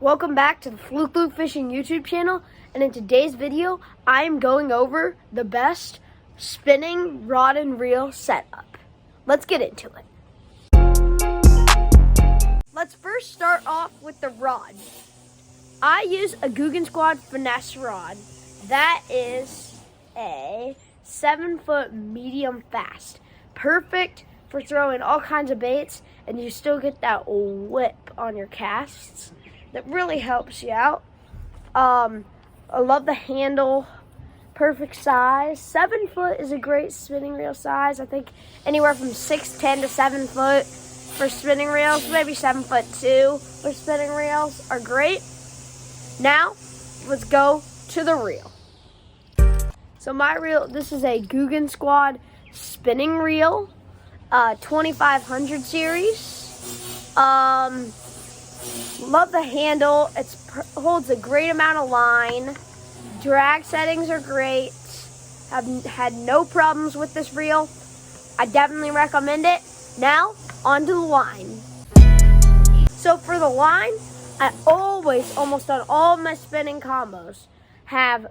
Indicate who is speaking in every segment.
Speaker 1: Welcome back to the Fluke Luke Fishing YouTube channel, and in today's video, I am going over the best spinning rod and reel setup. Let's get into it. Let's first start off with the rod. I use a Googan Squad Finesse rod. That is a 7-foot medium fast. Perfect for throwing all kinds of baits, and you still get that whip on your casts. That really helps you out. I love the handle, perfect size. 7 foot is a great spinning reel size. I think anywhere from 6'10" to 7 foot for spinning reels. Maybe 7'2" for spinning reels are great. Now, let's go to the reel. So my reel, this is a Googan Squad spinning reel, 2500 series. Love the handle. It holds a great amount of line. Drag settings are great. I've had no problems with this reel. I definitely recommend it. Now, on to the line. So for the line, I always, almost on all of my spinning combos, have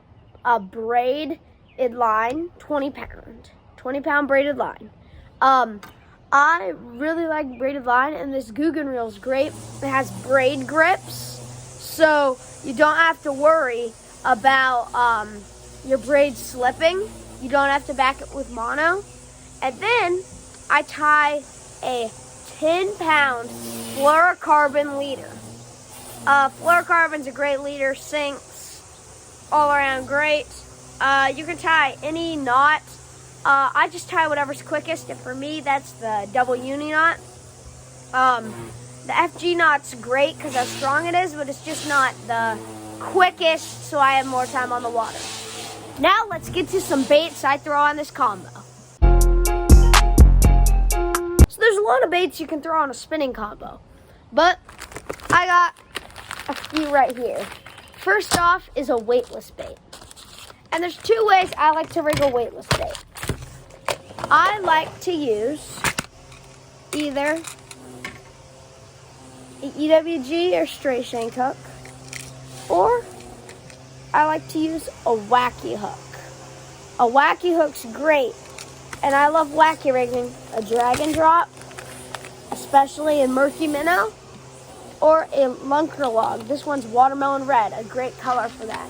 Speaker 1: a braided line, 20 pound braided line. I really like braided line, and this Googan reel is great. It has braid grips, so you don't have to worry about your braid slipping. You don't have to back it with mono. And then I tie a 10-pound fluorocarbon leader. Fluorocarbon's a great leader, sinks all around great. You can tie any knot. I just tie whatever's quickest, and for me, that's the double uni knot. The FG knot's great because how strong it is, but it's just not the quickest, so I have more time on the water. Now, let's get to some baits I throw on this combo. So there's a lot of baits you can throw on a spinning combo, but I got a few right here. First off is a weightless bait. And there's two ways I like to rig a weightless bait. I like to use either an EWG or straight shank hook, or I like to use a wacky hook. A wacky hook's great, and I love wacky rigging a drag and drop, especially in murky minnow, or a lunker log. This one's watermelon red, a great color for that.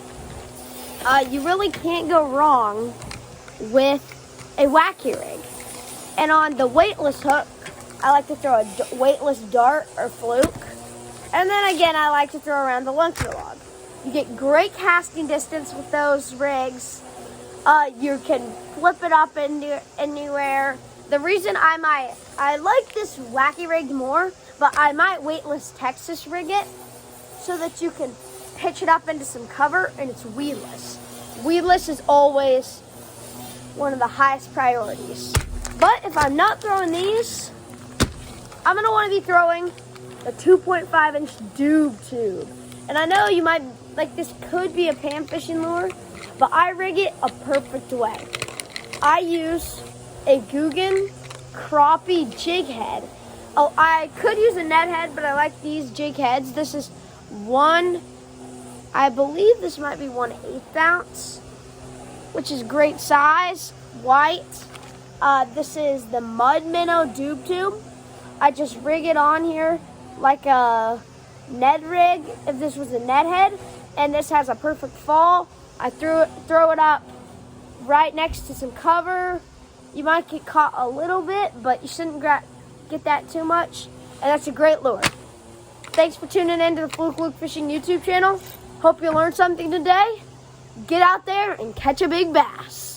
Speaker 1: You really can't go wrong with a wacky rig. And on the weightless hook, I like to throw a weightless dart or fluke. And then again, I like to throw around the lunker log. You get great casting distance with those rigs. You can flip it up anywhere. The reason I like this wacky rig more, but I might weightless Texas rig it so that you can pitch it up into some cover, and it's weedless. Weedless is always one of the highest priorities. But if I'm not throwing these, I'm going to want to be throwing a 2.5-inch doob tube. And I know you might, like, this could be a pan fishing lure, but I rig it a perfect way. I use a Googan crappie jig head. Oh, I could use a net head, but I like these jig heads. This is I believe this might be 1/8 ounce, which is great size, white. This is the Mud Minnow Doob Tube. I just rig it on here like a Ned rig, if this was a Ned head, and this has a perfect fall. I throw it up right next to some cover. You might get caught a little bit, but you shouldn't get that too much, and that's a great lure. Thanks for tuning in to the Fluke Luke Fishing YouTube channel. Hope you learned something today. Get out there and catch a big bass.